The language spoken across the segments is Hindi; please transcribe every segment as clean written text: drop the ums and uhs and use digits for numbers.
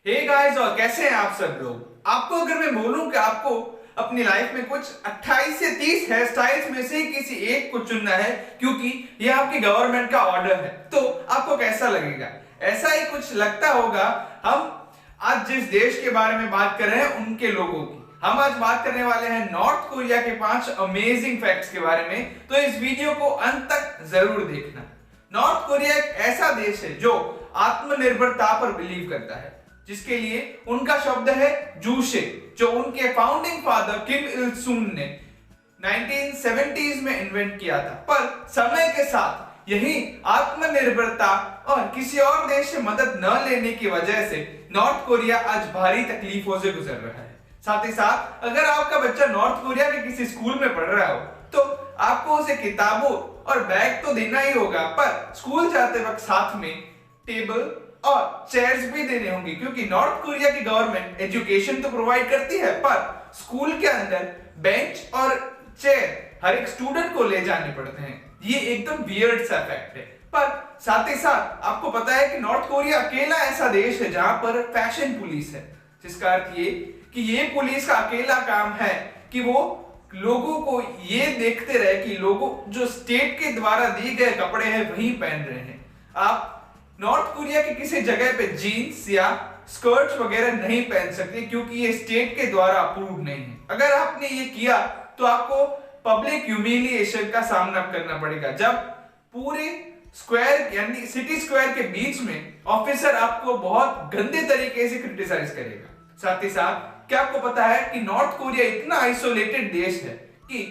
हे गाइस, और कैसे हैं आप सब लोग। आपको अगर मैं बोलूं कि आपको अपनी लाइफ में कुछ 28 से 30 हेयर स्टाइल्स में से किसी एक को चुनना है क्योंकि ये आपकी गवर्नमेंट का ऑर्डर है, तो आपको कैसा लगेगा? ऐसा ही कुछ लगता होगा। हम आज जिस देश के बारे में बात कर रहे हैं उनके लोगों की हम आज बात करने वाले हैं नॉर्थ कोरिया के 5 अमेजिंग फैक्ट्स के बारे में, तो इस वीडियो को अंत तक जरूर देखना। नॉर्थ कोरिया एक ऐसा देश है जो आत्मनिर्भरता पर बिलीव करता है, जिसके लिए उनका शब्द है जूशे, जो उनके फाउंडिंग फादर किम इल सुंग ने 1970s में इन्वेंट किया था। पर समय के साथ यही आत्मनिर्भरता और किसी और देश से मदद न लेने की वजह से नॉर्थ कोरिया आज भारी तकलीफों से गुजर रहा है। साथ ही साथ अगर आपका बच्चा नॉर्थ कोरिया के किसी स्कूल में पढ़ रहा हो तो आपको उसे किताबों और बैग तो देना ही होगा, पर स्कूल जाते वक्त साथ में टेबल और चेयर्स भी देने होंगे, क्योंकि नॉर्थ कोरिया की गवर्नमेंट एजुकेशन तो प्रोवाइड करती है पर स्कूल के अंदर बेंच और चेयर हर एक स्टूडेंट को ले जाने पड़ते हैं। ये एकदम वियर्ड सा फैक्ट है। पर साथ ही साथ आपको पता है कि नॉर्थ कोरिया अकेला ऐसा देश है जहां पर फैशन पुलिस है, जिसका अर्थ ये कि ये पुलिस का अकेला काम है कि वो लोगों को ये देखते रहे कि लोगों जो स्टेट के द्वारा दिए गए कपड़े हैं वही पहन रहे हैं। आप नॉर्थ कोरिया के किसी जगह पे जीन्स या स्कर्ट्स वगैरह नहीं पहन सकते क्योंकि ये स्टेट के द्वारा अप्रूव नहीं है। अगर आपने ये किया तो आपको पब्लिक ह्यूमिलिएशन का सामना करना पड़ेगा, जब पूरे स्क्वायर यानी सिटी स्क्वायर के बीच में ऑफिसर आपको बहुत गंदे तरीके से क्रिटिसाइज करेगा। साथ ही साथ क्या आपको पता है कि नॉर्थ कोरिया इतना आइसोलेटेड देश है कि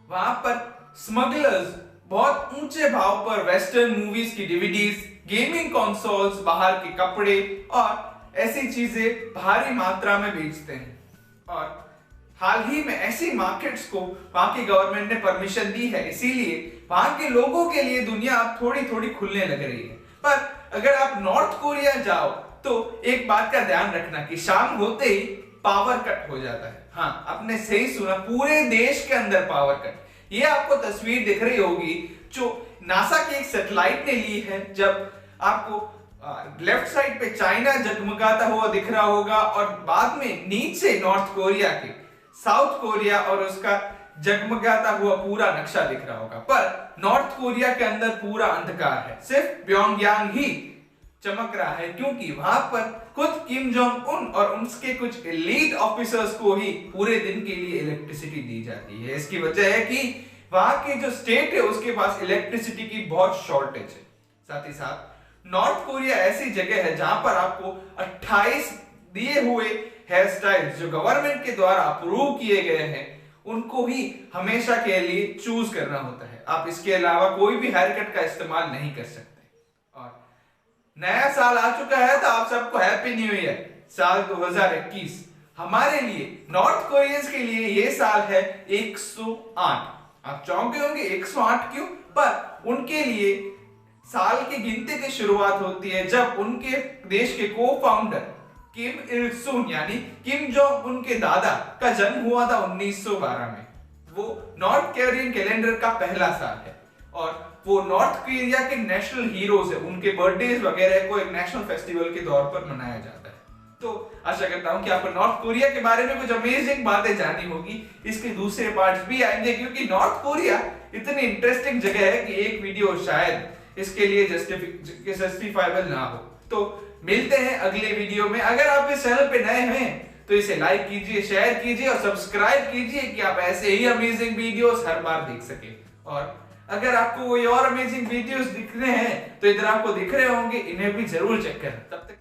वहां पर स्मगलर्स बहुत ऊंचे भाव पर वेस्टर्न मूवीज की डीवीडीज, गेमिंग कंसोल्स, बाहर के कपड़े और ऐसी चीजें भारी मात्रा में बेचते हैं। और हाल ही में ऐसी मार्केट्स को वहां की गवर्नमेंट ने परमिशन दी है, इसीलिए वहां के लोगों के लिए दुनिया अब थोड़ी थोड़ी खुलने लग रही है। पर अगर आप नॉर्थ कोरिया जाओ तो एक बात का ध्यान रखना कि शाम होते ही पावर कट हो जाता है। हाँ, आपने सही सुना, पूरे देश के अंदर पावर कट। ये आपको तस्वीर दिख रही होगी जो नासा की एक सैटेलाइट ने ली है, जब आपको लेफ्ट साइड पे चाइना जगमगाता हुआ दिख रहा होगा और बाद में नीचे नॉर्थ कोरिया के साउथ कोरिया और उसका जगमगाता हुआ पूरा नक्शा दिख रहा होगा। पर नॉर्थ कोरिया के अंदर पूरा अंधकार है, सिर्फ प्योंगयांग ही चमक रहा है, क्योंकि वहां पर खुद किम जोंग उन और उसके कुछ एलीट ऑफिसर्स को ही पूरे दिन के लिए इलेक्ट्रिसिटी दी जाती है। इसकी वजह है कि वहां की जो स्टेट है उसके पास इलेक्ट्रिसिटी की बहुत शॉर्टेज है। साथ ही साथ नॉर्थ कोरिया ऐसी जगह है जहां पर आपको 28 दिए हुए हेयर स्टाइल्स जो गवर्नमेंट के द्वारा अप्रूव किए गए हैं उनको ही हमेशा के लिए चूज करना होता है। आप इसके अलावा कोई भी हेयर कट का इस्तेमाल नहीं कर सकते। और नया साल आ चुका है तो आप सबको हैप्पी न्यू ईयर। साल 2021 हमारे लिए नॉर्थ कोरियंस के लिए ये साल है 108। आप चौंके होंगे 108 क्यों? पर उनके लिए साल की गिनती की शुरुआत होती है जब उनके देश के को फाउंडर किम इल सुंग यानी किम जोंग उनके दादा का जन्म हुआ था 1912 में। वो नॉर्थ कोरियन कैलेंडर का पहला साल है और वो नॉर्थ कोरिया के नेशनल हीरोज है। उनके बर्थडेज वगैरह को एक नेशनल फेस्टिवल के तौर पर मनाया जाता है। तो आशा करता हूं कि आपको नॉर्थ कोरिया के बारे में कुछ अमेजिंग बातें जाननी होगी। इसके दूसरे पार्ट्स भी आएंगे क्योंकि नॉर्थ कोरिया इतनी इंटरेस्टिंग जगह है कि एक वीडियो शायद इसके लिए जस्टिफाइबल ना हो। तो मिलते हैं अगले वीडियो में। अगर आप इस चैनल पे नए हैं तो इसे लाइक कीजिए, शेयर कीजिए और सब्सक्राइब कीजिए कि आप ऐसे ही अमेजिंग वीडियोस हर बार देख सके। और अगर आपको कोई और अमेजिंग वीडियोस दिख रहे हैं तो इधर आपको दिख रहे होंगे, इन्हें भी जरूर चेक करें। तब तक